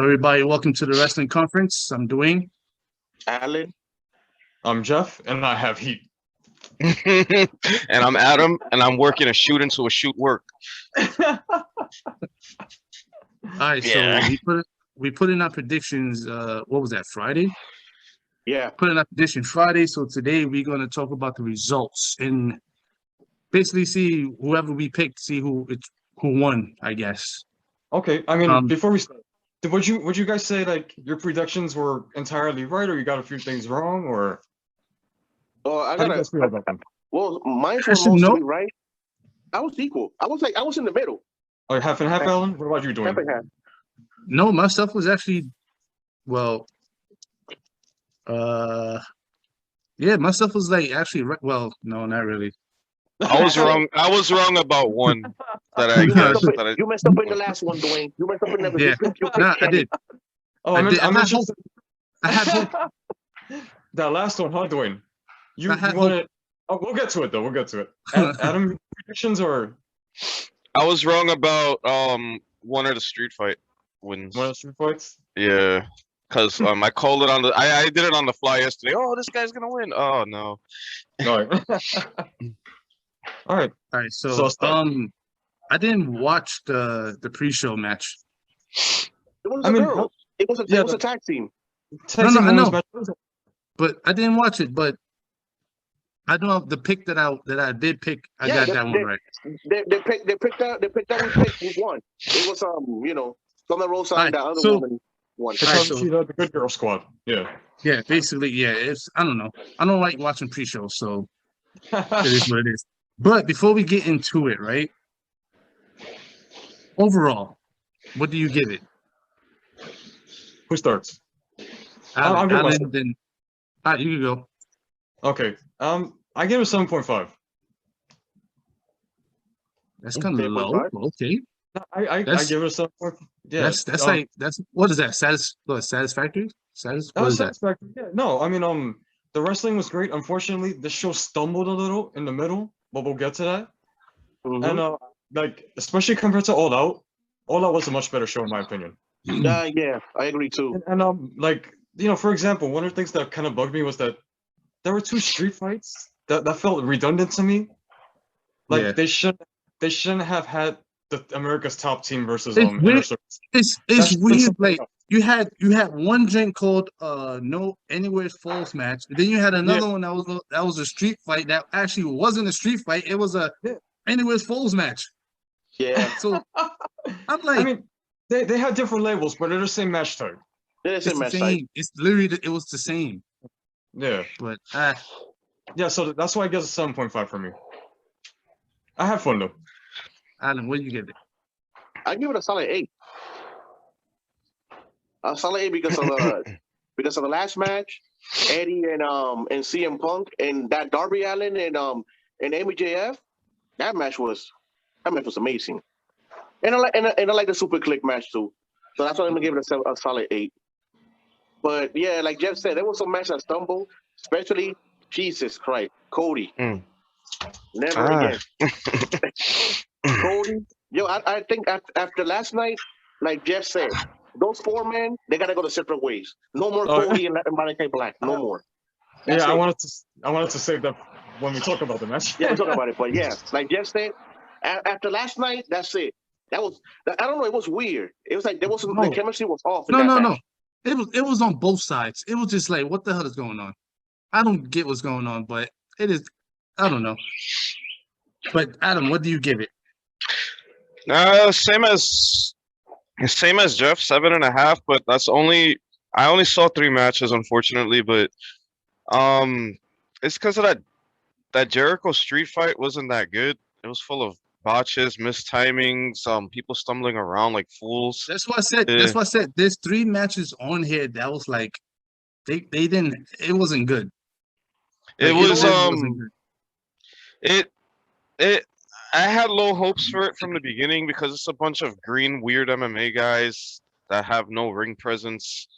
Everybody, welcome to the wrestling conference. I'm Dwayne. Alan. I'm Jeff, and I have heat. And I'm Adam, and I'm working a shoot until a shoot work. All right, Yeah. so we put in our predictions. What was that, Friday? Yeah. Put in our prediction Friday. So today we're going to talk about the results and basically see whoever we picked, see who won, I guess. Okay, I mean, before we start, would you guys say like your predictions were entirely right, or you got a few things wrong, or? Oh, I How do you gotta. guys feel about them? Well, mine were Actually, mostly no. right. I was equal. I was in the middle. Like half and half, Alan. What about you, Half Dwayne? and half. No, my stuff was actually, well, yeah, my stuff was like actually, well, no, not really. I was wrong. I was wrong about one that I guessed. You messed up in the last one, Dwayne. You messed up in the. Yeah, nah, I did. Oh, I I did. I meant had hope. I had hope. that last one, huh, Dwayne? You I had wanted. Oh, we'll get to it though. We'll get to it. Adam, predictions or I was wrong about one of the street fight wins. one of the street fights? Yeah, because I called it on the. I did it on the fly yesterday. Oh, this guy's gonna win. Oh no. No. All right. All right, so I didn't watch the pre-show match. It was I mean, girls. It was a tag team. Texas I know. match. But I didn't watch it. But I know the pick that I did pick. I got that one right. They picked that we won. It was from the roadside. Right, The other so- woman won. It's All right, obviously the good girl squad. Yeah. Yeah, basically, yeah. It's I don't know. I don't like watching pre-shows, so it is what it is. But before we get into it, right? Overall, what do you give it? Who starts? Alan, give Alan, then all right, you can go. Okay. I give it 7.5. That's kind of low. 7.5? Okay. I give it a 7.5. Yeah. That's like what is that? Satisfactory? What is that? Satisfactory. Yeah. No, I mean the wrestling was great. Unfortunately, the show stumbled a little in the middle, but we'll get to that. Mhm. And like especially compared to All Out was a much better show in my opinion. Yeah, I agree too. And like for example, one of the things that kind of bugged me was that there were two street fights that felt redundant to me. Like Yeah. they shouldn't have had the America's Top Team versus It's Inner weird. Circle. It's That's weird. something Like else. you had one drink called No Anywhere Falls match. And then you had another one that was a street fight that actually wasn't a street fight. It was a Anywhere Falls match. Yeah, So I'm like, I mean, they had different labels, but they're the same match type. it's it's a the match type. same. It's literally it was the same. Yeah. But Yeah, so that's why I guess it's 7.5 for me. I had fun though. Alan, what do you give it? I give it a solid 8. A solid 8 because of the last match, Eddie and CM Punk and that Darby Allin and MJF. That match was amazing. And I like the Super Click match too. So that's why I'm gonna give it a solid 8. But yeah, like Jeff said, there was some matches that stumbled, especially Jesus Christ, Cody. Never again. Cody, I think after last night, like Jeff said, those 4 men, they gotta go to separate ways. No more Cody and Malachi Black. No more. That's I it. wanted to save that when we talk about the match. Yeah, we'll talk about it. But yeah, like Jeff said, after last night, that's it. I don't know. It was weird. It was like the chemistry was off. No. It was on both sides. It was just like, what the hell is going on? I don't get what's going on, but it is. I don't know. But Adam, what do you give it? Same as Jeff, 7.5. But I only saw 3 matches, unfortunately. But it's because of that Jericho street fight wasn't that good. It was full of botches, missed timings, people stumbling around like fools. That's what I said. Yeah. That's what I said. There's 3 matches on here that was like they didn't. It wasn't good. It Like, was wasn't good. I had low hopes for it from the beginning because it's a bunch of green weird MMA guys that have no ring presence.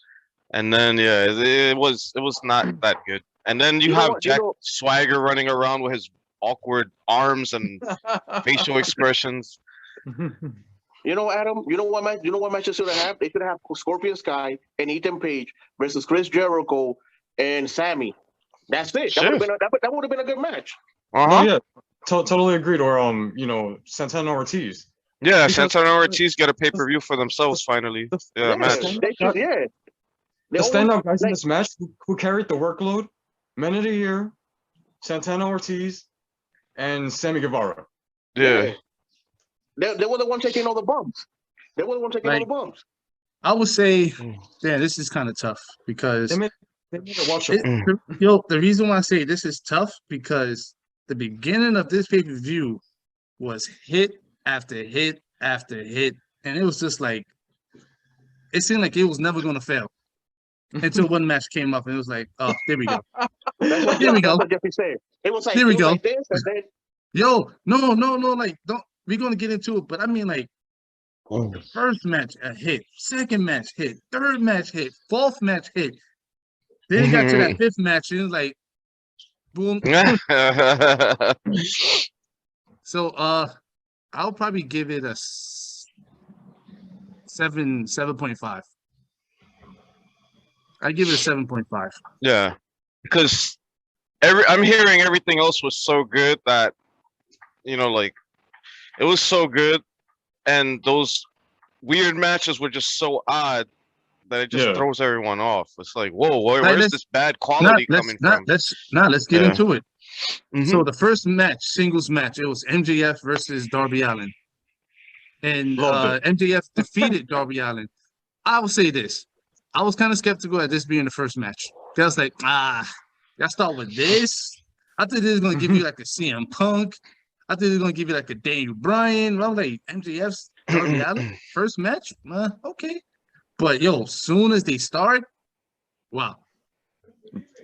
And then it was not that good. And then you have Jack Swagger running around with his awkward arms and facial expressions. You know, Adam. You know what match? You know what matches should have? They should have Scorpion Sky and Ethan Page versus Chris Jericho and Sammy. That's it. That would have Shit. been that would have been a good match. No, yeah, totally agreed. Or you know, Santana Ortiz. Yeah, Because- Santana and Ortiz get a pay-per-view for themselves finally. Yeah, Yeah, match. they should, yeah. They The always- standout guys in like, this match who carried the workload: Men of the Year, Santana Ortiz, and Sammy Guevara. Yeah. They were the ones taking all the bumps. They were the ones taking all the Like- bumps. I would say, Mm. damn, this is kind of tough because They made it watchable. the reason why I say this is tough because the beginning of this pay-per-view was hit after hit after hit, and it was just like it seemed like it was never gonna fail until one match came up, and it was like, oh, there we go. Here we go. That's what Jeffrey said. It was like, Here we it was go. like this, and then Yo, no, like don't. We're gonna get into it, but I mean, like, the first match a hit, second match hit, third match hit, fourth match hit. Then it got to that fifth match, and it was like, boom. So, I'll probably give it a 7.5. I give it a 7.5. Yeah, because I'm hearing everything else was so good that, you know, like it was so good, and those weird matches were just so odd that it just Yeah. throws everyone off. It's like, whoa, where's let's- this bad quality coming from? Let's get Yeah. into it. Mhm. So the first match, singles match, it was MJF versus Darby Allin, and Loved MJF defeated Darby Allin. I will say this: I was kind of skeptical at this being the first match. I was like, y'all start with this. I thought this was gonna give you like a CM Punk. I thought it was gonna give you like a Daniel Bryan. I'm like, MJF's Darby Allin first match, okay. But yo, soon as they start, wow.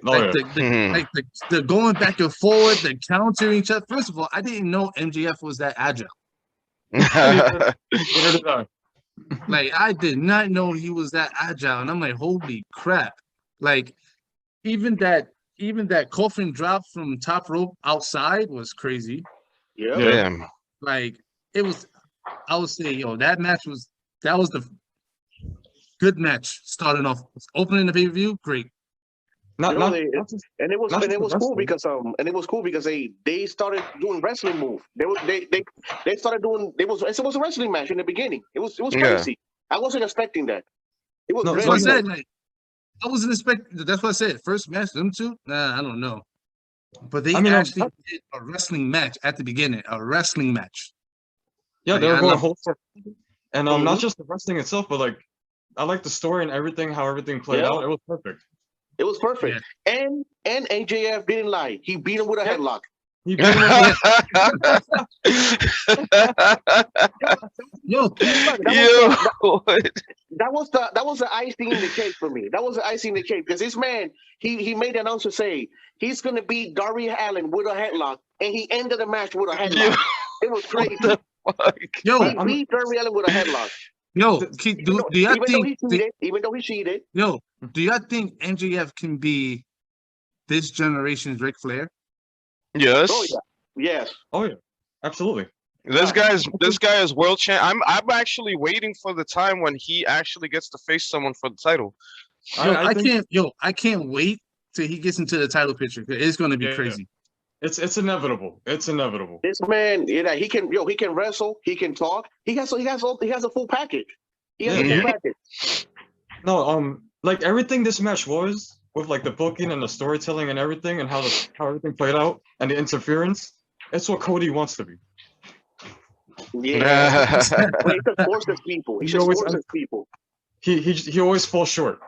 Oh, Like, yeah. the going back and forward, the countering each other. First of all, I didn't know MJF was that agile. Neither did I. Like, I did not know he was that agile. And I'm like, holy crap. Like, even that coffin drop from top rope outside was crazy. yeah. Yeah. Damn. Like, it was, I would say, yo, that was the good match starting off. Opening the pay-per-view, great. You know, Not it was just cool wrestling. because they started doing wrestling moves. They started doing it was a wrestling match in the beginning. It was Yeah. crazy. I wasn't expecting that. It was No, That's really what I good. said. Like, I wasn't expecting. That's what I said. First match, them two. Nah, I don't know. But they I mean, actually did a wrestling match at the beginning. A wrestling match. Yeah, they Like, were I going love- whole for and Mhm. not just the wrestling itself, but like I like the story and everything, how everything played Yeah. out. It was perfect. It was perfect. And AJF didn't lie. He beat him with a Yeah. headlock. He beat him with Yo, That was the icing in the cake for me. That was the icing in the cake because this man he made the announcer say he's gonna beat Darby Allin with a headlock, and he ended the match with a headlock. It was crazy. yo, He beat Darby Allin with a headlock. yo. Do y'all think? Even though he cheated, Yo, do y'all think MJF can be this generation's Ric Flair? Yes. oh yeah, yes. Oh yeah, absolutely. This guy is world champ. I'm actually waiting for the time when he actually gets to face someone for the title. Yo, I think I can't wait till he gets into the title picture. It's gonna be Yeah. crazy. it's inevitable. It's inevitable. This man, he can wrestle, he can talk. He has a full package. He has a Yeah. full package. No, like everything this match was with like the booking and the storytelling and everything and how everything played out and the interference. It's what Cody wants to be. Yeah, but he just forces people. He He just always- forces people. He always falls short.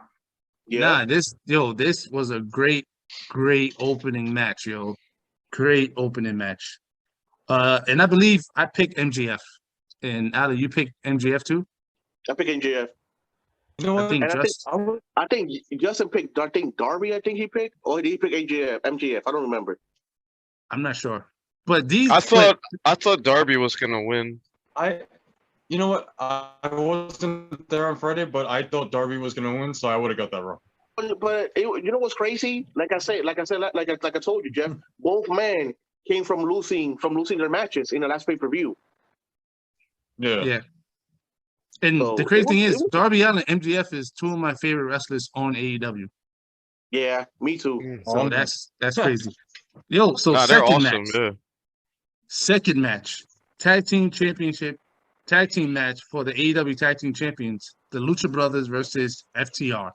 Yeah. Nah, this was a great opening match, yo. Great opening match. And I believe I picked MJF. And Ali, you picked MJF too? I pick NJF. You know I what? think And I think just Justin picked. I think Darby. I think he picked, or did he pick MJF? I don't remember. I'm not sure. But these I thought Darby was gonna win. You know what? I wasn't there on Friday, but I thought Darby was gonna win, so I would have got that wrong. But you know what's crazy? Like I told you, Jeff. Both men came from losing their matches in the last pay-per-view. Yeah. yeah. And So, the crazy it thing was- is, Darby Allin and MJF is two of my favorite wrestlers on AEW. Yeah, me too. So Oh, that's crazy. Yo, so Nah, they're second awesome. match. Yeah. Second match. Tag team championship. Tag team match for the AEW tag team champions. The Lucha Brothers versus FTR.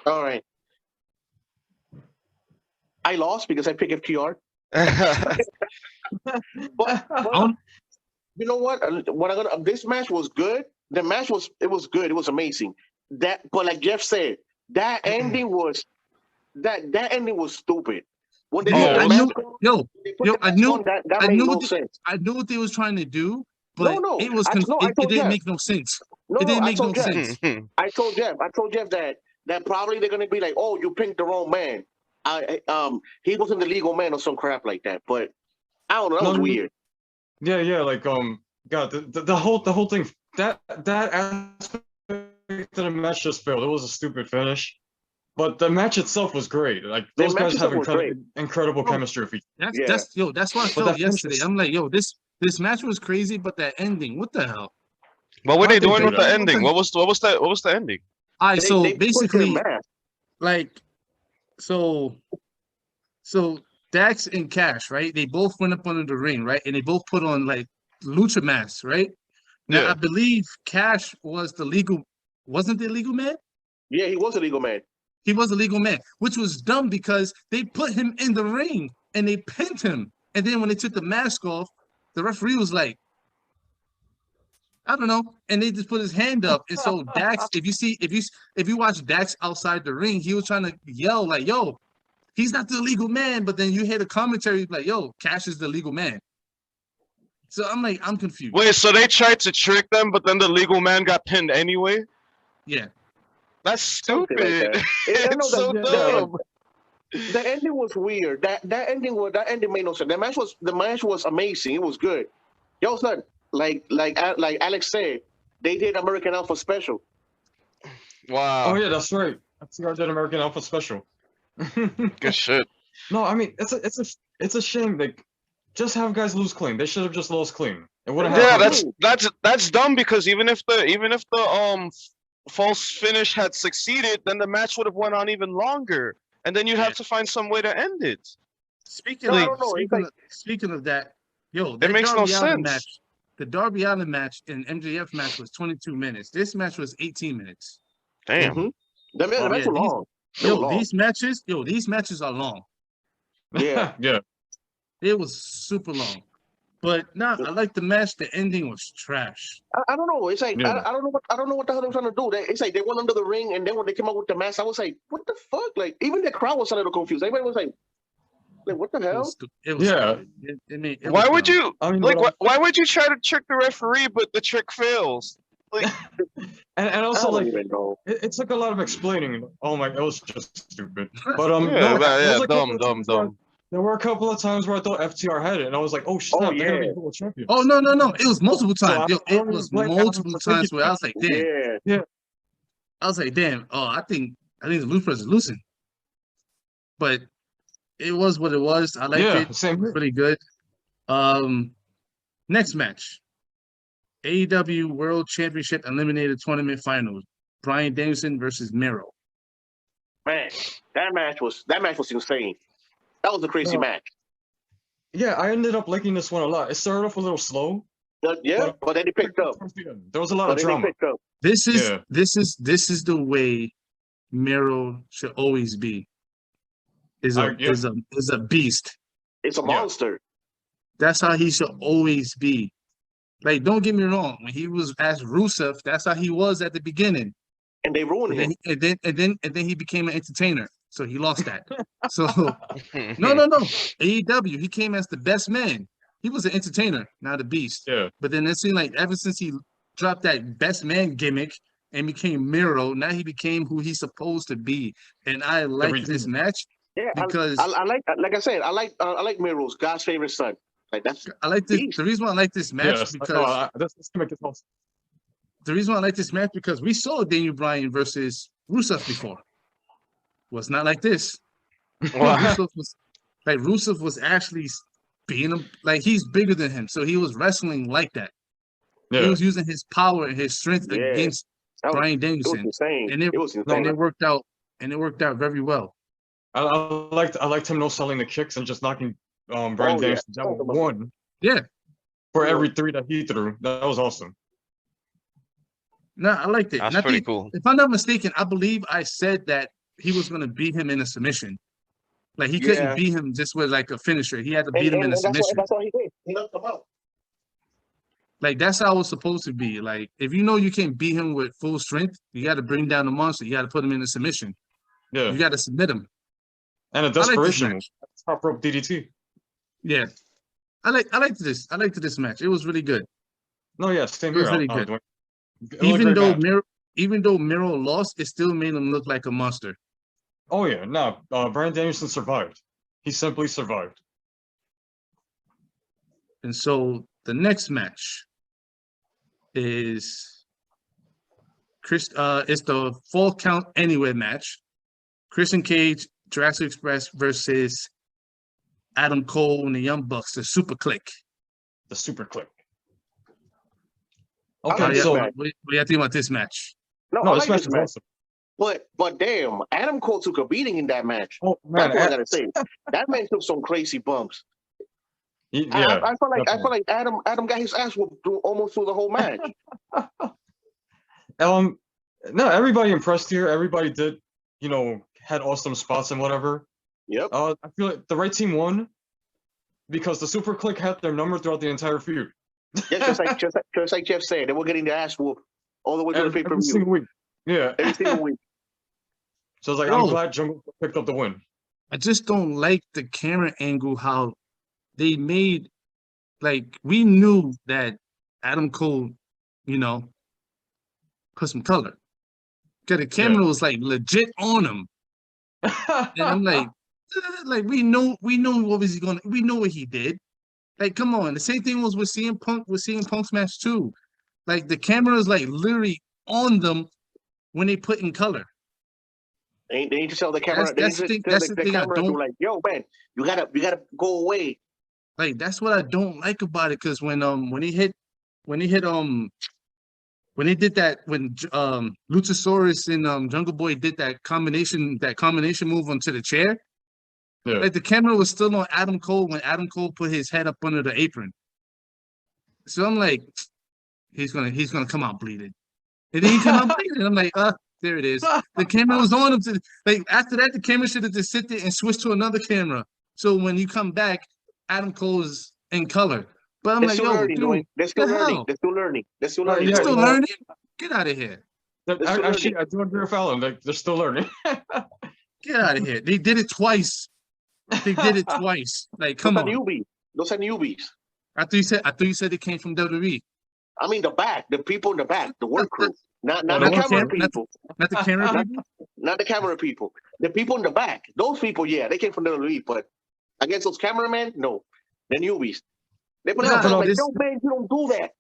All right. I lost because I picked FTR. But Um, you know what? This match was good. The match was good. It was amazing. But like Jeff said, that ending was stupid. When they bro, put the I mask knew, on, yo, they put yo, the I mask knew, on, that I made knew no what sense. I knew what they was trying to do, No, but no. it was I it told didn't Jeff. make no sense. No, It didn't I make told no Jeff. sense. I told Jeff that probably they're gonna be like, oh, you picked the wrong man. He wasn't the legal man or some crap like that. But I don't know. That was No, weird. yeah, like God, the whole thing that aspect of the match just failed. It was a stupid finish, but the match itself was great. Like The those match guys have itself was great. incredible Bro, chemistry with each Yeah. That's what I But felt that finish yesterday. was- I'm like, yo, this match was crazy, but that ending, what the hell? What were How'd they they doing do with the that? ending? What was the ending? All right, so They put their basically, mask. like, so Dax and Cash, right? They both went up under the ring, right? And they both put on like lucha masks, right? Now Yeah. I believe Cash was wasn't the legal man? Yeah, he was a legal man. He was a legal man, which was dumb because they put him in the ring and they pinned him. And then when they took the mask off, the referee was like, I don't know, and they just put his hand up. And so Dax, if you watch Dax outside the ring, he was trying to yell like, "Yo, he's not the legal man." But then you hear the commentary like, "Yo, Cash is the legal man." So I'm like, I'm confused. Wait, so they tried to trick them, but then the legal man got pinned anyway? Yeah, Something That's like stupid. that. I know It's so that dumb. the ending was weird. That ending made no sense. The match was amazing. It was good. Yo, son, like Alex said, they did American Alpha Special. Oh Wow. yeah, that's right. FTR did American Alpha Special. Good shit. No, I mean it's a shame. Like, just have guys lose clean. They should have just lost clean. It would have Yeah, happened. that's dumb because even if the false finish had succeeded, then the match would have went on even longer, and then you'd have to find some way to end it. Speaking No, I of don't know. It's like speaking of that, yo, It that makes no Darby Allin sense. match, the Darby Allin match and MJF match was 22 minutes. This match was 18 minutes. Damn. mhm. The match Yeah, was long. They were long. these matches are long. Yeah. Yeah. It was super long. But nah, I like the match. The ending was trash. I don't know. It's like Yeah. I don't know what the hell they're trying to do. It's like they went under the ring, and then when they came out with the mask, I was like, what the fuck? Like even the crowd was a little confused. Everybody was like what the It hell? was, it was Yeah. stupid. It Why was would dumb. you I mean, like? but Why would you try to trick the referee, but the trick fails? Like, and I also don't like even know. it took a lot of explaining. Oh my, it was just stupid. But yeah, there was a couple dumb, of dumb, times where- dumb. There were a couple of times where I thought FTR had it, and I was like, "Oh snap, they're gonna yeah. be world champions." Oh no. It was multiple So times. Yo, I don't it even was blame Alan multiple for times thinking where I was like, damn. Yeah. I was like, damn. Oh, I think the Lucha Brothers is losing. But it was what it was. I liked Yeah, it. same here. Pretty good. Next match. AEW World Championship Eliminated Tournament Finals. Bryan Danielson versus Merrell. Man, that match was insane. That was a crazy No. match. Yeah, I ended up liking this one a lot. It started off a little slow. Yeah, but then they picked up. towards the end. There was a lot But of then they drama. picked up. This is Yeah. this is the way Merrell should always be. Is Yeah. a beast. It's a monster. That's how he should always be. Like, don't get me wrong. When he was as Rusev, that's how he was at the beginning. And they ruined him. And then he became an entertainer. So he lost that. So Hmm. no. AEW, he came as the best man. He was an entertainer, not a beast. Yeah. But then it seemed like ever since he dropped that best man gimmick and became Miro, now he became who he's supposed to be. And I like this match Yeah, because I like I said, I like Miro's God's favorite son. Like that's I like this. beast. The reason why I like this match Yes. because That's gonna make it awesome. the reason why I like this match because we saw Daniel Bryan versus Rusev before. Was not like this. Wow. Rusev was actually being like he's bigger than him, so he was wrestling like that. He was using his power and his strength against Bryan It was Danielson, insane. and it was insane. and it worked out. And it worked out very well. I liked him no selling the kicks and just knocking Bryan Danielson down with one. Yeah. For every 3 that he threw. That was awesome. No, I liked it. That's pretty cool. If I'm not mistaken, I believe I said that he was going to beat him in a submission. Like, he couldn't beat him just with, like, a finisher. He had to beat him in a submission. That's all he did. He knocked him out. Like, that's how it's supposed to be. Like, if you know you can't beat him with full strength, you got to bring down the monster. You got to put him in a submission. Yeah. You got to submit him. And a desperation move. Top rope DDT. Yeah. I liked this match. It was really good. No, yeah, same here. It was really good. Even though Merrell lost, it still made him look like a monster. Oh yeah, no. Bryan Danielson survived. He simply survived. And so the next match is it's the Fall Count Anywhere match. Christian Cage, Jurassic Express versus Adam Cole and the Young Bucks, the Super Click. The Super Click. Okay, so what do you think about this match? No, this match is awesome. But damn, Adam Cole took a beating in that match. Oh man, that's what I gotta say. That man took some crazy bumps. Yeah, I feel like Adam got his ass whooped almost through the whole match. No, everybody impressed here. Everybody did, had awesome spots and whatever. Yep. I feel like the right team won because the Super Click had their number throughout the entire feud. Yeah, just like Jeff said, they were getting their ass whooped all the way to the pay-per-view. Every single week. Yeah. Every single week. So it's like, I'm glad Jungle picked up the win. I just don't like the camera angle, how they made, like, we knew that Adam Cole, put some color. Because the camera was, like, legit on him. And I'm like, we know what was he going to, we know what he did. Like, come on. The same thing was with CM Punk's match, too. Like, the camera is, like, literally on them when they put in color. They need to tell the camera. That's the thing I don't like. Yo, man, you gotta go away. Like, that's what I don't like about it. Because when he did that, when Luchasaurus and Jungle Boy did that combination move onto the chair, like the camera was still on Adam Cole when Adam Cole put his head up under the apron. So I'm like, he's gonna come out bleeding, and then he come out bleeding. I'm like, there it is. The camera was on him. After that, the camera should have just sit there and switched to another camera. So when you come back, Adam Cole is in color. But I'm like, yo, dude, they're still learning. They're still learning. Get out of here. Actually, I do agree with Alan. Like, they're still learning. Get out of here. They did it twice. Like, come on. Those are newbies. I thought you said it came from WWE. I mean, the people in the back, the work crew. Not the camera people. Not the camera people? Not the camera people. The people in the back. Those people, yeah, they came from WWE, but against those cameramen, no. They're newbies. They put out like, yo, man, you don't do that.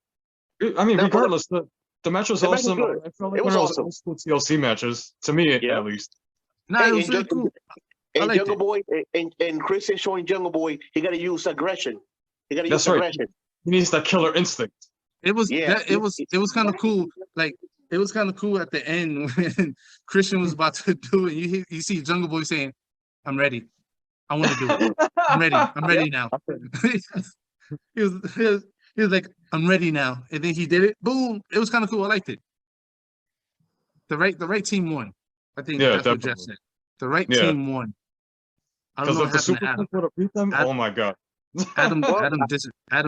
I mean, regardless, the match was awesome. I felt like it was awesome. Old school TLC matches, to me at least. No, it was really cool. And Jungle Boy and Christian showing Jungle Boy, he got to use aggression. That's right. He needs that killer instinct. It was kind of cool. Like, it was kind of cool at the end when Christian was about to do it. You see Jungle Boy saying, "I'm ready. I want to do it. I'm ready. I'm ready now." he was like, "I'm ready now," and then he did it. Boom! It was kind of cool. I liked it. The right team won. I think that's what Jeff said. The right team won. Because if the Super Click would have beat them, oh my god. Adam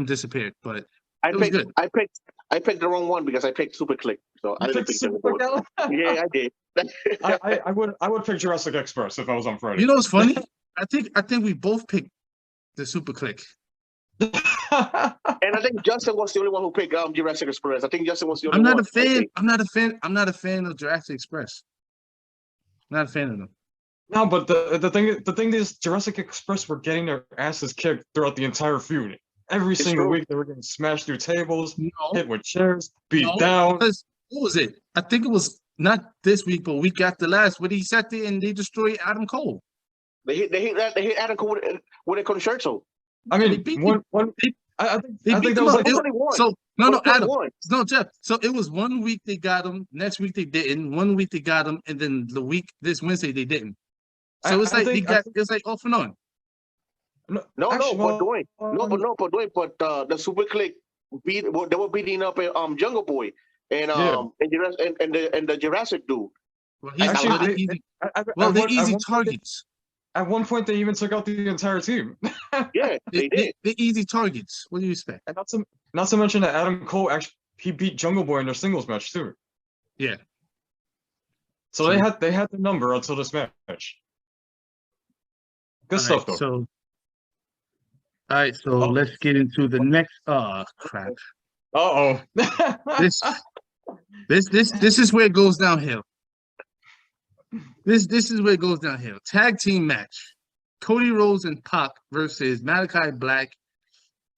disappeared, but it was good. I picked the wrong one because I picked Super Click. So I didn't pick Super Click. Yeah, I did. I would pick Jurassic Express if I was on Friday. You know what's funny? I think we both picked the Super Click. And I think Justin was the only one who picked Jurassic Express. I think Justin was the only one. I'm not a fan of Jurassic Express. I'm not a fan of them. No, but the thing is, Jurassic Express were getting their asses kicked throughout the entire feud. Every single week, they were getting smashed through tables, hit with chairs, beat down. What was it? I think it was not this week, but week after last, when he sat there and they destroyed Adam Cole. They hit Adam Cole with a concerto. I mean, They I beat think that them was up. like It was only one. So no, It no, was only Adam, one. no, Jeff. So it was 1 week they got him, next week they didn't. 1 week they got him, and then this Wednesday they didn't. So it's like they got it's like off and on. No, actually, but well, Dwayne. The Super Click they were beating up Jungle Boy and Yeah. and the Jurassic dude. Well, Actually, they're they- easy. at Well, they're one- easy point, targets. at one point, they even took out the entire team. Yeah, they did. They're easy targets. What do you expect? And not to mention that Adam Cole actually he beat Jungle Boy in their singles match too. Yeah. So they had the number until this match. Good stuff though. All right, so let's get into the next. Oh crap! Uh-oh. This is where it goes downhill. This is where it goes downhill. Tag team match: Cody Rhodes and Pac versus Malachi Black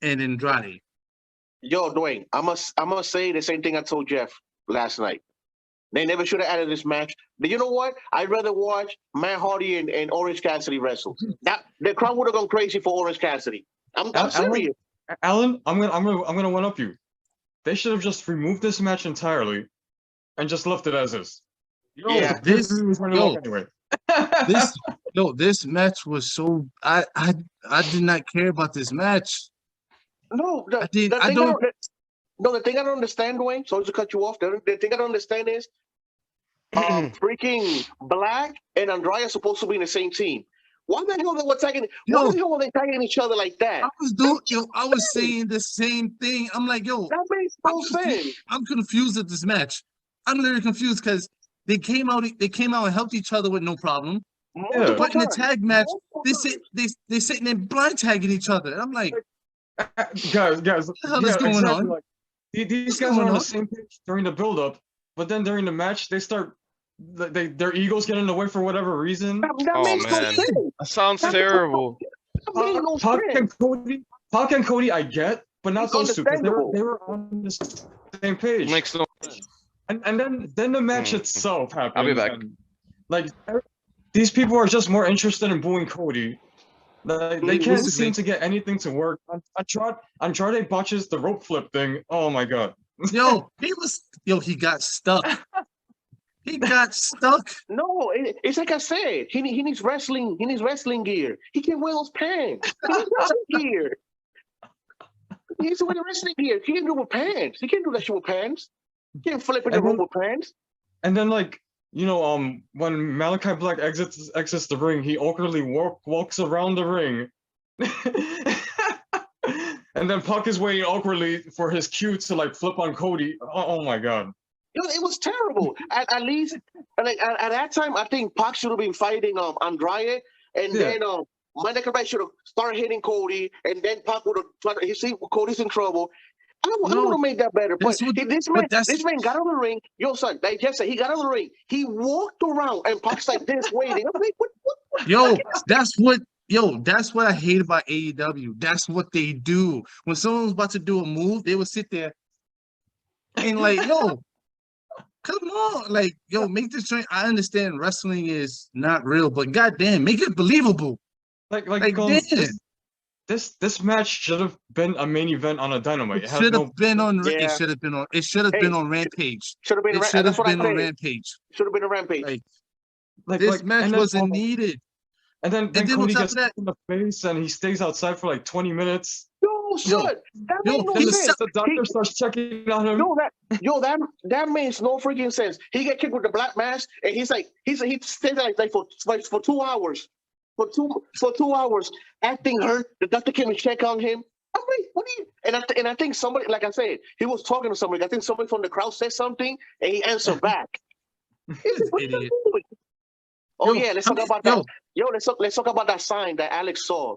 and Andrade. Yo, Dwayne, I must say the same thing I told Jeff last night. They never should have added this match. But you know what? I'd rather watch Matt Hardy and Orange Cassidy wrestle. That the crowd would have gone crazy for Orange Cassidy. I'm serious. Alan, I'm gonna one up you. They should have just removed this match entirely and just left it as is. Yeah. This Anyway. this match was so I did not care about this match. No, I thing I don't understand, Dwayne. Sorry to cut you off. The thing I don't understand is, freaking Black and Andrade are supposed to be in the same team. Why the hell they were tagging? Why the hell were they tagging each other like that? I was saying the same thing. I'm like, that makes no sense. I'm confused at this match. I'm literally confused because they came out and helped each other with no problem. But in the tag match, they sitting there blind tagging each other. And I'm like, guys, what the hell is going on? Like, these guys are on the same page during the build-up, but then during the match, they start their egos get in the way for whatever reason. That makes no sense. That sounds terrible. Pac and Cody, I get, but not those two because they were on the same page. Makes no sense. And then the match itself happened. I'll be back. Like these people are just more interested in booing Cody. They can't seem to get anything to work. Andrade botches the rope flip thing. Oh my god. He got stuck. He got stuck. No, it's like I said. He needs wrestling. He needs wrestling gear. He can't wear those pants. He needs wrestling gear. He needs to wear the wrestling gear. He can't do it with pants. He can't do that shit with pants. He can't flip in the room with pants. And then when Malachi Black exits the ring, he awkwardly walks around the ring. And then Puck is waiting awkwardly for his cue to flip on Cody. Oh my god. It was terrible. At least, at that time, I think Pac should have been fighting Andrade, and then Malachi Black should have started hitting Cody, and then Pac would have tried to see Cody's in trouble. I would have made that better. But this man got on the ring. Yo, son, like Jeff said, he got on the ring. He walked around, and Pac's like this waiting. I'm like, what? That's what I hate about AEW. That's what they do. When someone's about to do a move, they will sit there and come on, make this joint. I understand wrestling is not real, but goddamn, make it believable. This match should have been a main event on a Dynamite. It should have been on Rampage. Should have been on Rampage. Should have been a Rampage. This match wasn't needed. And then Cody gets hit in the face and he stays outside for 20 minutes. No, son. That makes no sense. The doctor starts checking on him. That makes no freaking sense. He get kicked with the black mask and he stays there for 2 hours. For 2 hours, acting hurt. The doctor came and check on him. I'm like, what are you? And I think somebody, like I said, he was talking to somebody. I think somebody from the crowd said something, and he answered back. Idiot. Let's talk about that. Let's talk about that sign that Alex saw.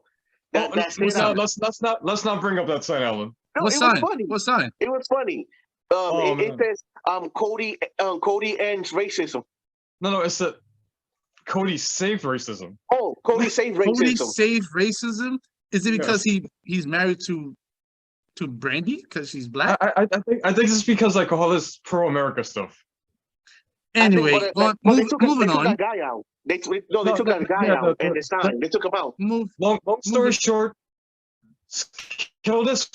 Let's not bring up that sign, Alan. No, what sign? What sign? It was funny. It says Cody ends racism. No, it's that Cody saved racism. Oh, Cody saved racism. Cody saved racism? Is it because he's married to Brandy because she's black? I think it's because all this pro-America stuff. Anyway, moving on. That guy out. They took that guy out and the sign. They took him out. Long story short, Kill this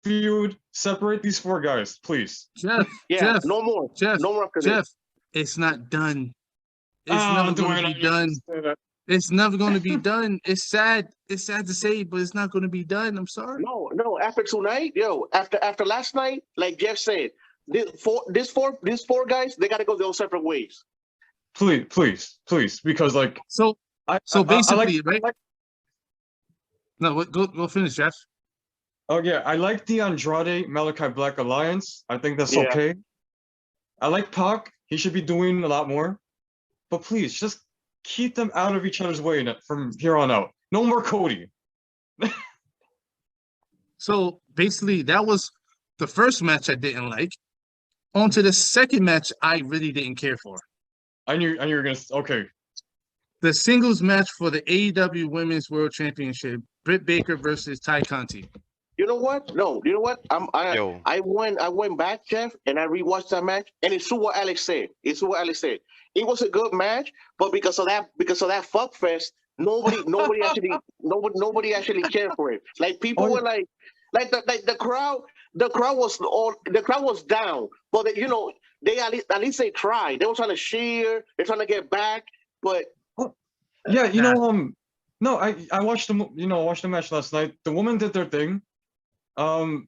feud. Separate these 4 guys, please. Jeff, Yeah, Jeff, no more. Jeff, No more after Jeff. this. It's not done. It's never going to be done. It's never going to be done. It's sad. It's sad to say, but it's not going to be done. I'm sorry. No. After tonight, after last night, like Jeff said, these four guys, they got to go their own separate ways. Please, because like So basically, right? like, no, go finish, Jeff. oh yeah, I like the Andrade Malachi Black alliance. I think that's Yeah. okay. I like Pac. He should be doing a lot more. But please, just keep them out of each other's way from here on out. No more Cody. So basically, that was the first match I didn't like. On to the second match, I really didn't care for. I knew you were gonna. Okay. The singles match for the AEW Women's World Championship: Britt Baker versus Ty Conti. You know what? No, you know what? Yo. I went back, Jeff, and I rewatched that match, and it's true what Alex said. It was a good match, but because of that fuck fest, nobody actually cared for it. Like people were like the crowd was down, but they at least they tried. They were trying to cheer, they're trying to get back, but yeah, no, I watched the match last night. The women did their thing. That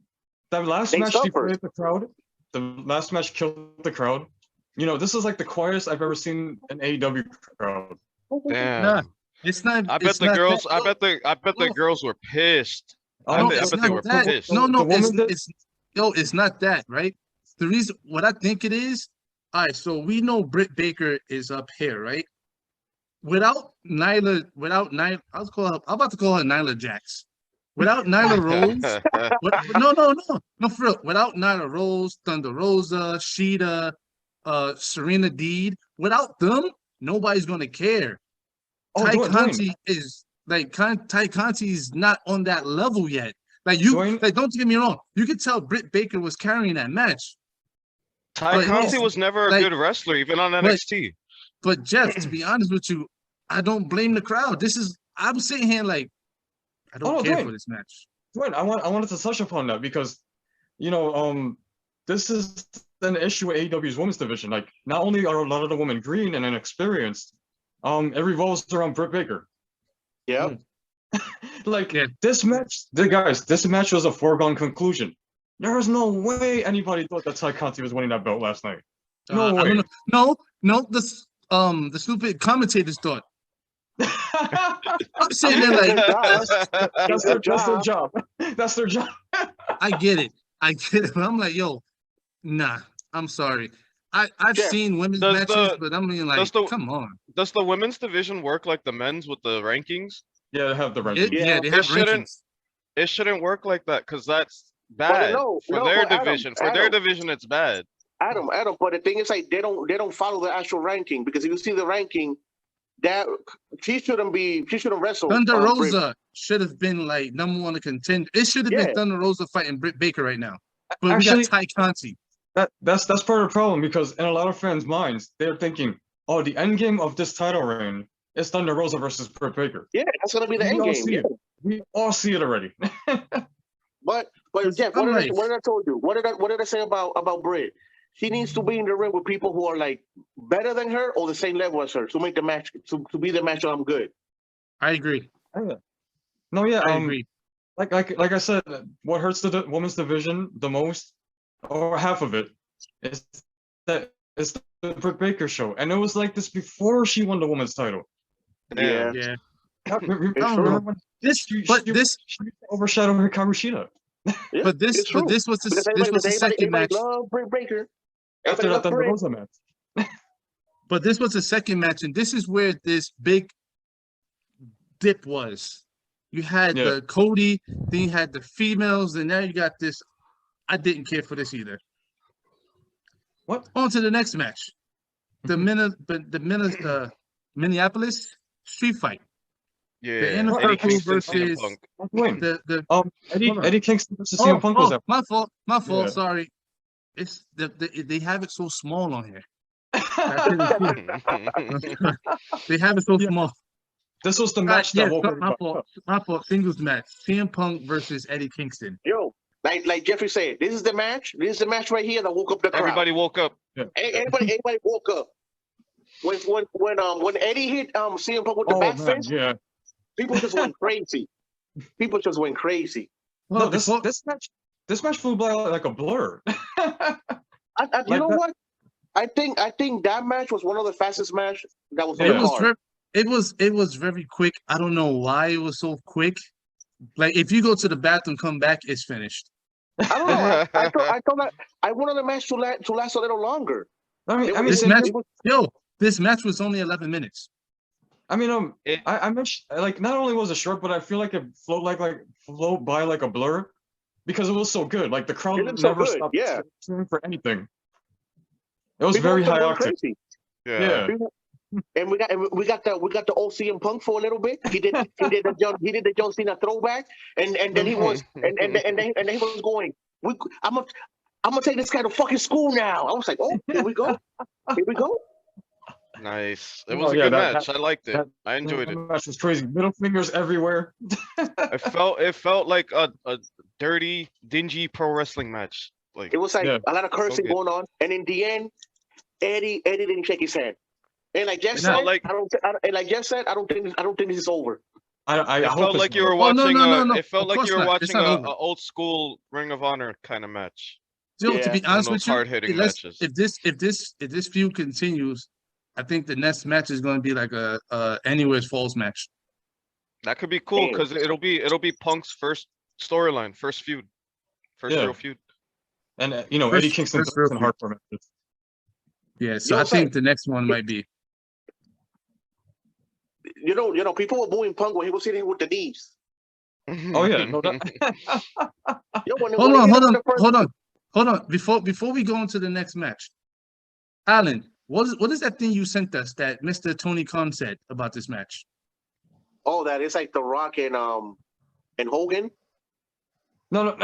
last match deflated the crowd. The last match killed the crowd. This is like the quietest I've ever seen an AEW crowd. Damn. Nah, it's not. I bet the girls. I bet the girls were pissed. I bet they were pissed. No, it's not that, right? The reason, what I think it is, all right, so we know Britt Baker is up here, right? Without Nyla, I'm about to call her Nyla Jax. Without Nyla Rose, no, for real. Without Nyla Rose, Thunder Rosa, Sheeta, Serena Deeb, without them, nobody's gonna care. Ty Conti is not on that level yet. Like don't get me wrong. You could tell Britt Baker was carrying that match. Ty Conti was never a good wrestler, even on NXT. But Jeff, to be honest with you, I don't blame the crowd. I'm sitting here like, I don't care for this match. Dwayne, I wanted to touch upon that because, this is an issue with AEW's women's division. Like, not only are a lot of the women green and inexperienced, it revolves around Britt Baker. Yeah. This match, this match was a foregone conclusion. There was no way anybody thought that Ty Conti was winning that belt last night. No way. No. The stupid commentators thought. I'm saying that like that's their job. That's their job. I get it. But I'm like, yo, nah. I'm sorry. I've seen women's matches, but I'm being like, come on. Does the women's division work like the men's with the rankings? Yeah, they have the rankings. They have rankings. It shouldn't work like that because that's bad for their division. For their division, it's bad. Adam, but the thing is, like, they don't follow the actual ranking, because if you see the ranking, that she shouldn't wrestle. Thunder Rosa should have been like number 1 contender. It should have been Thunder Rosa fighting Britt Baker right now. But actually, we got Ty Conti. That's part of the problem, because in a lot of fans' minds, they're thinking, oh, the end game of this title reign is Thunder Rosa versus Britt Baker. Yeah, that's gonna be the end game. Yeah. We all see it already. But Jeff, what did I told you? What did I say about Britt? She needs to be in the ring with people who are like better than her or the same level as her to make the match to be the match. I'm good. I agree. No, yeah, I agree. Like I said, what hurts the women's division the most, or half of it, is the Britt Baker show, and it was like this before she won the women's title. Yeah. This overshadowed her Karushita. Yeah, but this was the second match. Britt Baker. After that Thunder Rosa match. But this was the second match, and this is where this big dip was. You had the Cody, then you had the females, and now you got this. I didn't care for this either. What? On to the next match. The Minneapolis street fight. Yeah, the Inner Circle versus Eddie Kingston versus CM Punk was that. My fault. Yeah. Sorry. It's they have it so small on here. They have it so small. This was the match Yeah, that woke everybody up. my fault. Singles match: CM Punk versus Eddie Kingston. Yo, like Jeffrey said, this is the match. This is the match right here that woke up the crowd. Everybody woke up. Yeah. Everybody woke up. When Eddie hit CM Punk with the back man, fist, yeah. people just went crazy. People just went crazy. No, this match flew by like a blur. You know what? I think that match was one of the fastest match that was on the card. It was very quick. I don't know why it was so quick. Like if you go to the bathroom, come back, it's finished. I don't know. I thought that I wanted the match to last a little longer. This match was only 11 minutes. I mean, I mentioned like not only was it short, but I feel like it flowed by like a blur because it was so good. Like the crowd never stopped cheering for anything. It was very high octane. Yeah. And we got the old CM Punk for a little bit. He did the John Cena throwback, and then he was and then he was going. I'm gonna take this guy to fucking school now. I was like, oh, here we go. Nice. It was a good match. I liked it. I enjoyed it. The match was crazy. Middle fingers everywhere. It felt like a dirty, dingy pro wrestling match. Like it was like a lot of cursing going on, and in the end, Eddie didn't shake his hand. And like Jeff said, I don't think this is over. I felt like you were watching. It felt like you were watching an old school Ring of Honor kind of match. To be honest with you, hard-hitting matches. If this feud continues, I think the next match is going to be like a Anywhere's Falls match. That could be cool because it'll be Punk's first storyline, first feud, real feud. And Eddie Kingston and hardcore matches. Yeah, so I think the next one might be. You know, people were booing Punk when he was hitting with the knees. Oh yeah, no doubt. Hold on. Before we go into the next match, Alan, what is that thing you sent us that Mr. Tony Khan said about this match? Oh, that is like The Rock and Hogan. No.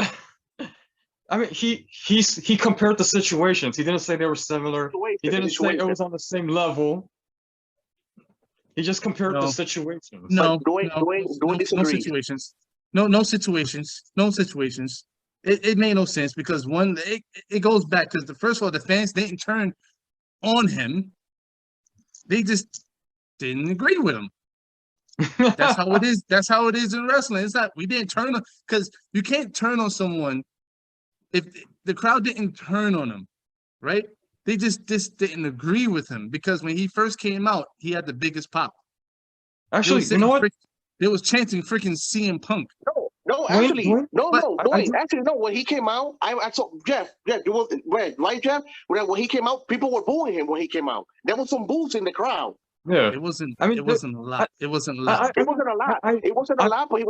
I mean, he compared the situations. He didn't say they were similar. He didn't say it was on the same level. He just compared the situations. No situations. No situations. It made no sense because one, it goes back because first of all, the fans didn't turn on him. They just didn't agree with him. That's how it is. That's how it is in wrestling. It's not we didn't turn on because you can't turn on someone if the crowd didn't turn on him, right? They just didn't agree with him because when he first came out, he had the biggest pop. Actually, you know what? They was chanting freaking CM Punk. No. When he came out, I told Jeff, it was right, Jeff. When he came out, people were booing him when he came out. There was some boos in the crowd. Yeah, it wasn't. I mean, it wasn't a lot. It wasn't a lot. It wasn't a lot. It wasn't a lot, but he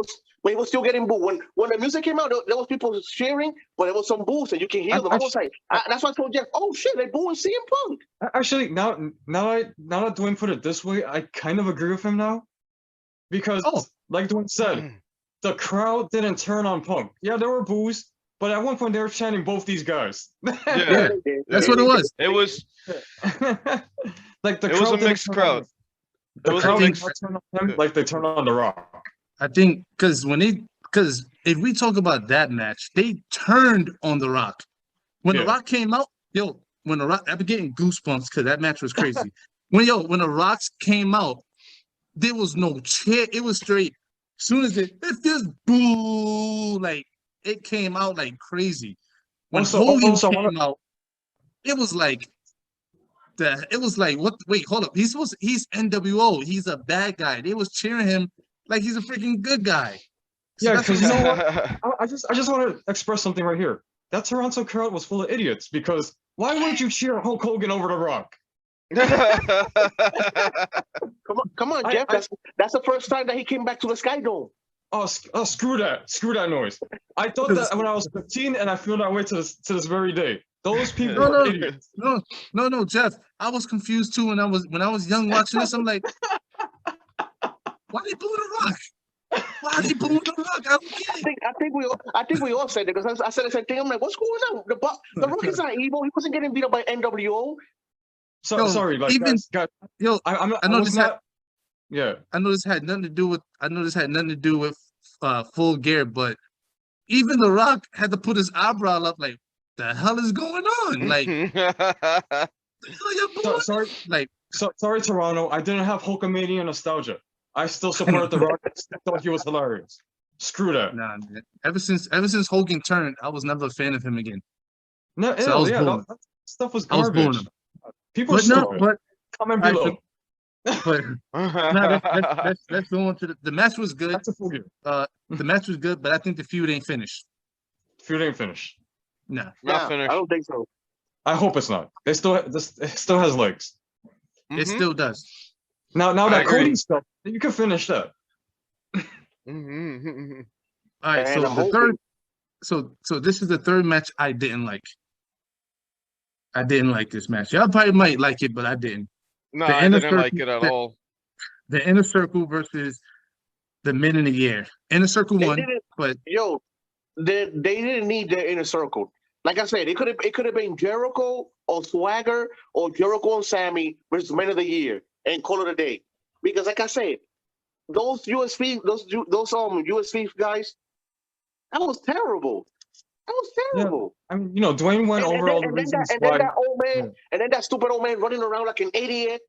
was still getting booed. When the music came out, there was people cheering, but there was some boos, and you can hear them. I was like, that's why I told Jeff, oh shit, they booing CM Punk. Actually, now that Dwayne put it this way, I kind of agree with him now, because like Dwayne said, the crowd didn't turn on Punk. Yeah, there were boos, but at one point they were chanting both these guys. Yeah, that's what it was. It was. Like the it was a mixed crowd. The crowd didn't turn on him like they turned on The Rock. I think because if we talk about that match, they turned on The Rock. When The Rock came out, when The Rock, I've been getting goosebumps because that match was crazy. when The Rocks came out, there was no cheer. It was straight. As soon as it just boo, like it came out like crazy. When Hogan came out, it was like. It was like what? Wait, hold up. He's NWO. He's a bad guy. They was cheering him like he's a freaking good guy. So yeah, because you know what? I just want to express something right here. That Toronto crowd was full of idiots. Because why would you cheer Hulk Hogan over The Rock? Come on, Jeff. That's the first time that he came back to the Sky Dome. Oh, screw that noise. I thought that when I was 15, and I feel that way to this very day. Those people are idiots. No, Jeff. I was confused too when I was young watching this. I'm like, why they booing The Rock? Why are they booing The Rock? I don't get it. I think we all said it because I said the same thing. I'm like, what's going on? The Rock is not evil. He wasn't getting beat up by NWO. Sorry, like, even guys, I know this. Yeah. I know this had nothing to do with Full Gear, but even The Rock had to put his eyebrow up like, the hell is going on? Like, the hell you doing? Sorry, Like, sorry, Toronto. I didn't have Hulkamania nostalgia. I still supported The Rock. I still thought he was hilarious. Screw that. nah, man. Ever since Hogan turned, I was never a fan of him again. No, So I was booing. that stuff was I was booing garbage. him. People But are no, stupid. but Comment all right, below. but no, let's go on to the match was good. That's a full game. The match was good, but I think the feud ain't finished. Feud ain't finished. Nah. Not finished. I don't think so. I hope it's not. It still has legs. It still does. Now I that agree. Cody stuff, you can finish that. Mhm. All right, And so I'm the hoping- third, so this is the third match I didn't like. I didn't like this match. Y'all probably might like it, but I didn't. No, The I inner didn't like circle- it at all. The Inner Circle versus the Men in the Air. Inner Circle They won, didn't. but Yo, they didn't need their inner circle. Like I said, it could have been Jericho or Swagger or Jericho and Sammy versus Men of the Year and call it a day. Because like I said, those USP guys, that was terrible. That was terrible. I mean, Dwayne went over all the reasons and then why. that old man, and then that stupid old man running around like an idiot.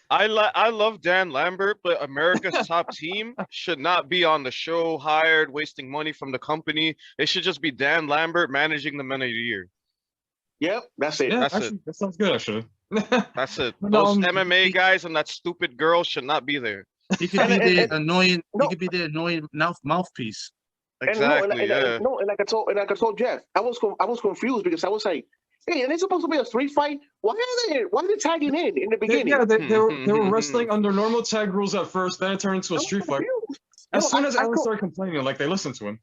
I love Dan Lambert, but America's Top Team should not be on the show, hired, wasting money from the company. It should just be Dan Lambert managing the Men of the Year. Yep, that's it. Yeah, That's actually, that sounds good, actually. That's it. But, Those MMA guys and that stupid girl should not be there. he could be And- their and- annoying. no. He could be their annoying And mouthpiece. Exactly. Yeah. and like I told Jeff, I was confused because I was like, hey, and it's supposed to be a street fight. Why are they tagging in the beginning? Yeah, they were wrestling under normal tag rules at first, then it turned into a I was street fight. confused. As Yo, soon as I Alan told- started complaining, like they listened to him.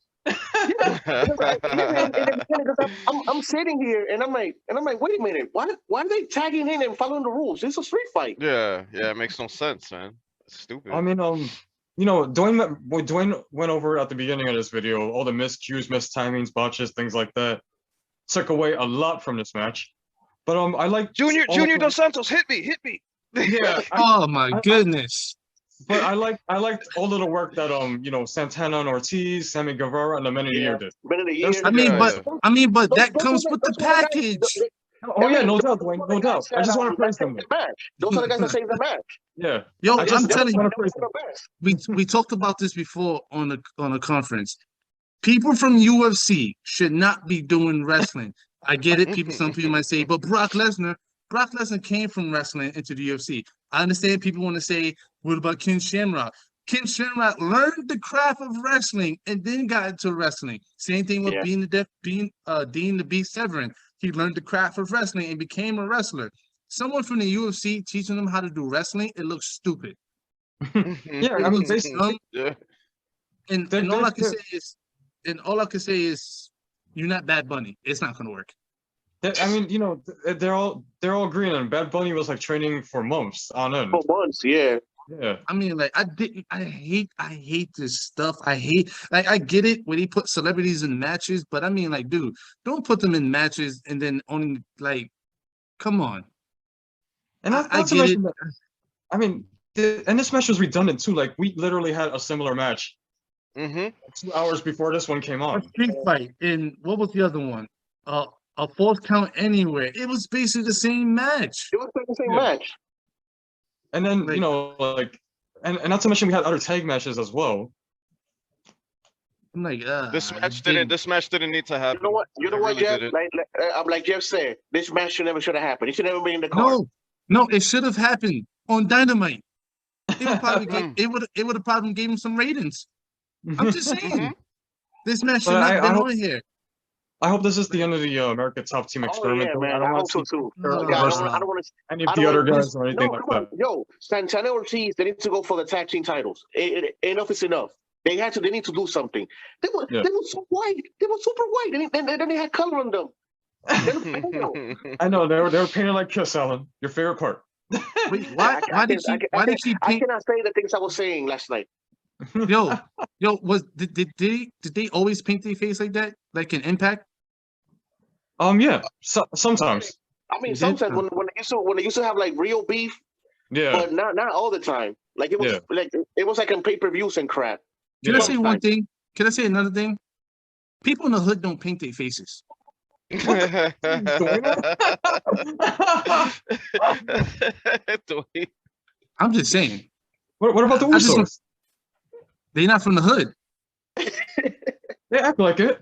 I'm sitting here and I'm like, wait a minute, why are they tagging in and following the rules? It's a street fight. Yeah, it makes no sense, man. It's stupid. I mean, Dwayne went over at the beginning of this video all the miscues, mistimings, botches, things like that. Took away a lot from this match. But I like Junior all of the- Dos Santos, hit me. Yeah, Oh my goodness! but I liked all of the work that Santana and Ortiz, Sammy Guevara, and the Men of the Year did. Men of the Year. I mean, Yeah, but Those- that those comes are with the those are guys- package. Oh yeah, no doubt, those Dwayne, are the no doubt. guys I just that, want to praise them. saved the match. Those are the guys that saved the match. Yeah, Yo, I just I'm telling you, wanna praise them. we talked about this before on a conference. People from UFC should not be doing wrestling. I get it. Some people might say, but Brock Lesnar came from wrestling into the UFC. I understand people want to say, what about Ken Shamrock? Ken Shamrock learned the craft of wrestling and then got into wrestling. Same thing with Dean the Beast Severin. He learned the craft of wrestling and became a wrestler. Someone from the UFC teaching them how to do wrestling, it looks stupid. Yeah, I mean, basically, yeah. And all I can say is, you're not Bad Bunny. It's not gonna work. I mean, they're all agreeing, and Bad Bunny was like training for months on end. For months, yeah. Yeah, I mean, like, I hate this stuff. I get it when he put celebrities in matches, but I mean, like, dude, don't put them in matches and then only, like, come on. and not I to get mention that. I mean, and this match was redundant too. Like we literally had a similar match 2 hours before this one came A on. street fight, and what was the other one? A fourth count anywhere. It was basically the same match. It was like the same Yeah. match. And then Like- and not to mention we had other tag matches as well. I'm like, This match didn't need to happen. You know It what, really Jeff? didn't. Like Jeff said, this match should have happened. It should never been in the card. No, it should have happened on Dynamite. It would have probably gave him some ratings. I'm just saying. This match should But not I have been hope- on here. I hope this is the end of the America Top Team Oh experiment. yeah, man. I I don't hope want so to see too. No, Yeah, I versus don't want to. any of I the don't other wanna- guys or anything No, like come on, that. yo, Santana Ortiz. They need to go for the tag team titles. Enough is enough. They need to do something. They were so white. They were super white. And then they had color on them. They were pale. I know they were painted like Kiss, Alan. Your favorite part. Wait, why did she I paint? cannot say the things I was saying last night. Yo, did they always paint their face like that, like an Impact? Yeah. Sometimes. I mean, You did? sometimes when they used to have like real beef, Yeah. but not all the time. Like it was like in pay-per-views and crap. Can I say one thing? Can I say another thing? People in the hood don't paint their faces. I'm just saying. What about the Usos? They're not from the hood. They act like it.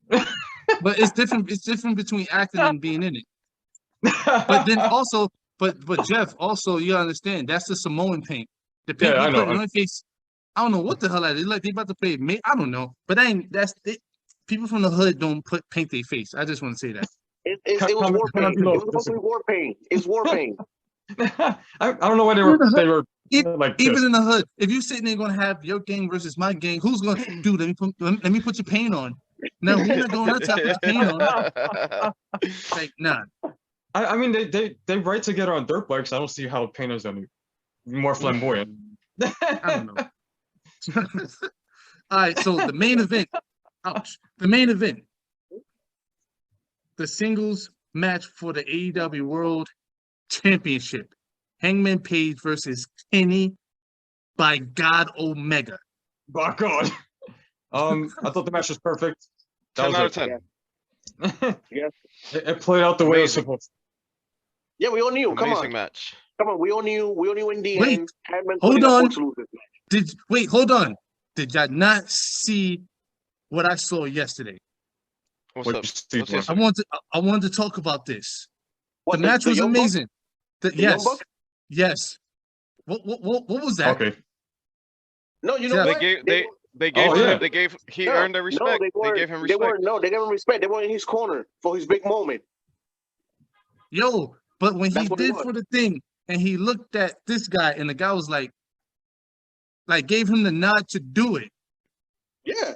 But it's different. It's different between acting and being in it. But then also, but Jeff, also you understand that's the Samoan paint. The paint they put on their face. I don't know what the hell that is. Like they about to play. I don't know. But that's it. People from the hood don't paint their face. I just want to say that. It was war paint. It was supposed to be war paint. It's war paint. I don't know why they were like even in the hood. If you sitting there gonna have your gang versus my gang, who's gonna do? Let me put your paint on. No, we're not doing that type of paint on. Like nah. I mean they ride together on dirt bikes. I don't see how paint is any more flamboyant. I don't know. All right, so the main event. Ouch. The main event. The singles match for the AEW World Championship. Hangman Page versus Kenny by God Omega. By God. I thought the match was perfect. 10 out of 10. Yes. It played out the way it was supposed to. Yeah, we all knew. Amazing match. Come on, we all knew in the end. Hold on. Hold on. Did y'all not see what I saw yesterday? What's up? I wanted to talk about this. The match was amazing. Yes. What was that? Okay. No, you know what? He earned their respect. They gave him respect. They gave him respect. They were in his corner for his big moment. Yo, but when he did for the thing and he looked at this guy and the guy was like gave him the nod to do it. Yeah.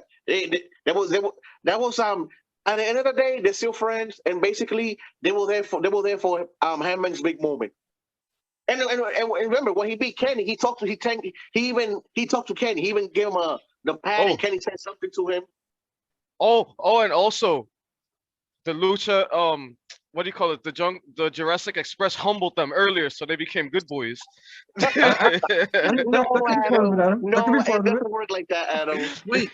That was at the end of the day, they're still friends, and basically they were there for Hangman's big moment. And remember when he beat Kenny, he talked to Kenny. He even gave him the pad, and Kenny said something to him. And also the lucha, what do you call it? The Jurassic Express humbled them earlier, so they became good boys. No, Adam. No, it doesn't work like that, Adam. Wait.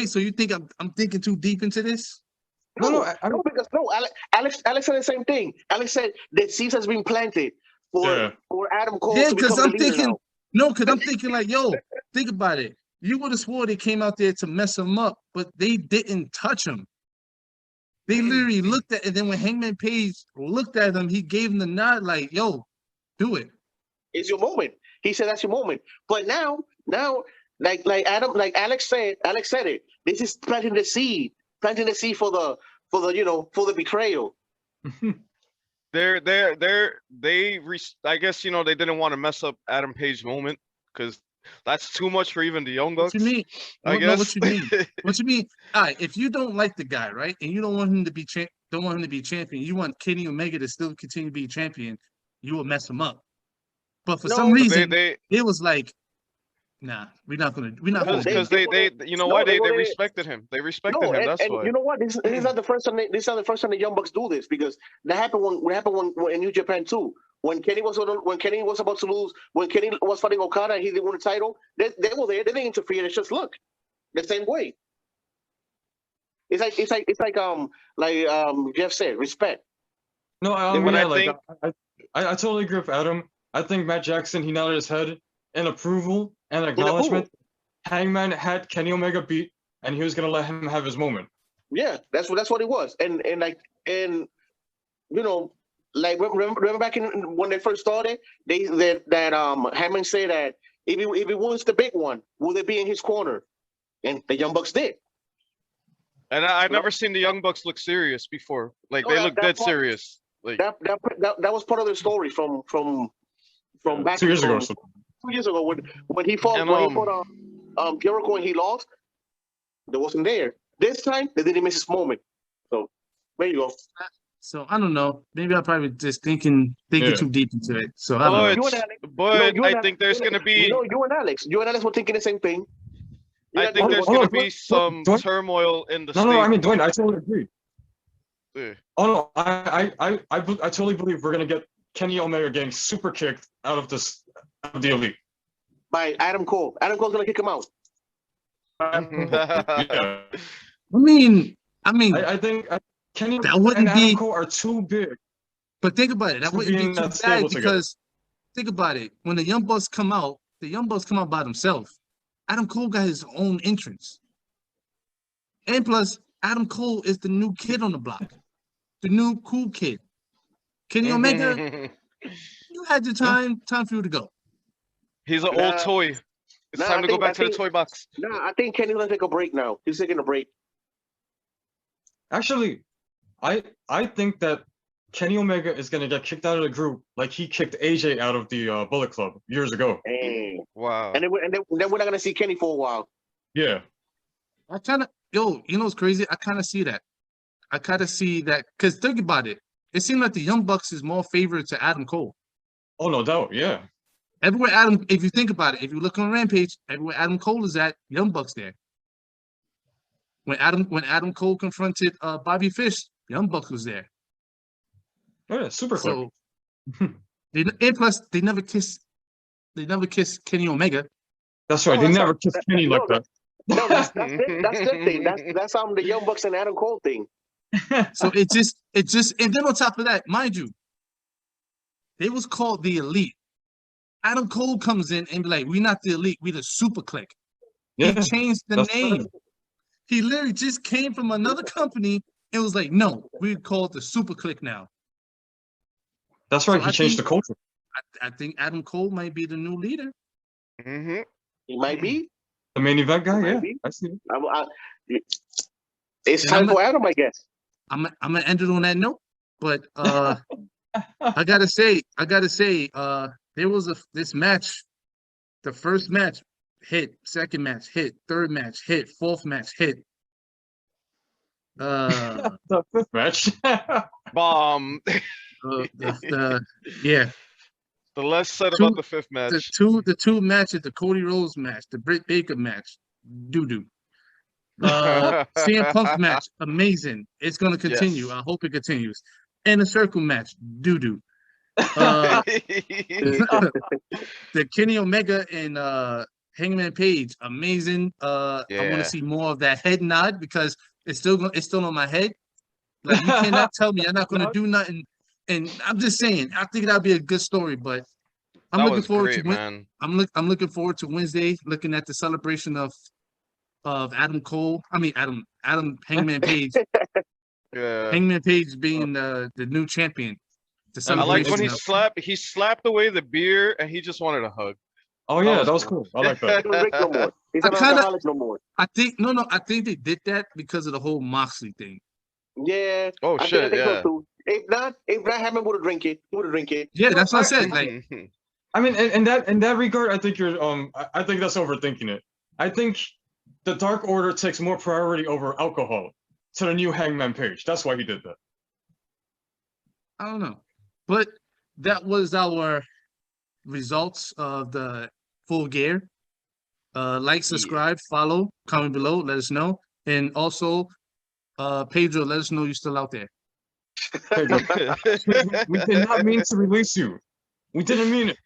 So you think I'm thinking too deep into this? No, because Alex said the same thing. Alex said that seeds has been planted for Adam Cole to become the leader now. No, because I'm thinking like, yo, think about it. You would have swore they came out there to mess him up, but they didn't touch him. They literally looked at, and then when Hangman Page looked at him, he gave him the nod, like, "Yo, do it. It's your moment." He said, "That's your moment." But now, like Alex said it. This is planting the seed for the betrayal. I guess they didn't want to mess up Adam Page's moment because that's too much for even the Young Bucks. What you mean? I guess. What you mean? What you mean? All right, if you don't like the guy, right, and you don't want him to be champion, you want Kenny Omega to still continue to be champion, you will mess him up. But for some reason, it was like, nah, we're not gonna. Because they respected him. They respected him. That's why. You know what? This is not the first time. This is not the first time the Young Bucks do this, because that happened when in New Japan too. When Kenny was about to lose, when Kenny was fighting Okada and he didn't win the title, they were there. They didn't interfere. It's just look the same way. It's like Jeff said, respect. No, I totally agree with Adam. I think Matt Jackson, he nodded his head in approval and acknowledgement. Hangman had Kenny Omega beat, and he was gonna let him have his moment. Yeah, that's what it was. And remember back when they first started, Hangman said that if he wins the big one, will they be in his corner? And the Young Bucks did. And I've never seen the Young Bucks look serious before. Like they look dead serious. Like that was part of their story from back 2 years ago. 2 years ago when he fought Jericho and he lost. They wasn't there. This time they didn't miss his moment. So there you go. So I don't know. Maybe I'm probably just thinking too deep into it. So I don't know. I think there's gonna be. You and Alex were thinking the same thing. I think there's gonna be some turmoil in the. No, I mean, Dwayne, I totally agree. Yeah. Oh no, I totally believe we're gonna get Kenny Omega getting super kicked out of the Elite. By Adam Cole. Adam Cole's gonna kick him out. Yeah. I think Kenny that and wouldn't Adam be. Cole are too big. But think about it. That to wouldn't be be in too that stable bad together. because think about it. When the Young Bucks come out, the Young Bucks come out by themselves. Adam Cole got his own entrance. And plus, Adam Cole is the new kid on the block. The new cool kid. Kenny Omega, you had your time for you to go. He's an old toy. It's time to go back to the toy box. No, I think Kenny's gonna take a break now. He's taking a break. Actually, I think that Kenny Omega is gonna get kicked out of the group like he kicked AJ out of the Bullet Club years ago. Dang. Wow. And then we're not gonna see Kenny for a while. Yeah. You know what's crazy? I kind of see that. Because think about it. It seemed like the Young Bucks is more favored to Adam Cole. Oh, no doubt. Yeah. Everywhere if you think about it, if you look on Rampage, everywhere Adam Cole is at, Young Bucks there. When Adam Cole confronted Bobby Fish, Young Bucks was there. Oh, yeah, super So, and plus they never kissed Kenny Omega. That's right. They never kissed Kenny like that. No, that's their thing. That's the Young Bucks and Adam Cole thing. So it just and then on top of that, mind you, they was called the Elite. Adam Cole comes in and be like, "We're not the Elite, we the Super Click." Yeah, he changed the name. Right. He literally just came from another company and was like, "No, we called the Super Click now." That's right. So he changed the culture. I think Adam Cole might be the new leader. Mm-hmm. He might be the main event guy. Yeah, I see it. It's time for Adam, I guess. I'm gonna end it on that note, but I gotta say, there was this match. The first match hit, second match hit, third match hit, fourth match hit. The fifth match. Bomb. Yeah. The less said about the fifth match. The two matches, the Cody Rhodes match, the Britt Baker match, doo-doo. CM Punk match, amazing. It's gonna continue. Yes. I hope it continues. And the circle match, doo-doo. The Kenny Omega and Hangman Page, amazing. I want to see more of that head nod because it's still on my head. Like you cannot tell me I'm not gonna do nothing. And I'm just saying, I think that'd be a good story. But I'm looking forward to I'm looking forward to Wednesday, looking at the celebration of Adam Cole. I mean Adam Hangman Page. Hangman Page being the new champion. I like when he slapped away the beer and he just wanted a hug. Oh yeah, that was cool. I like that. He's not alcoholic no more. I think they did that because of the whole Moxley thing. Yeah. Oh shit. I think so too. If not Hangman would have drink it. He would have drink it. Yeah, that's what I said. Like, I mean, in that regard, I think you're I think that's overthinking it. I think the Dark Order takes more priority over alcohol to the new Hangman Page. That's why he did that. I don't know. But that was our results of the Full Gear. Like, subscribe, follow, comment below, let us know. And also, Pedro, let us know you're still out there. We did not mean to release you. We didn't mean it.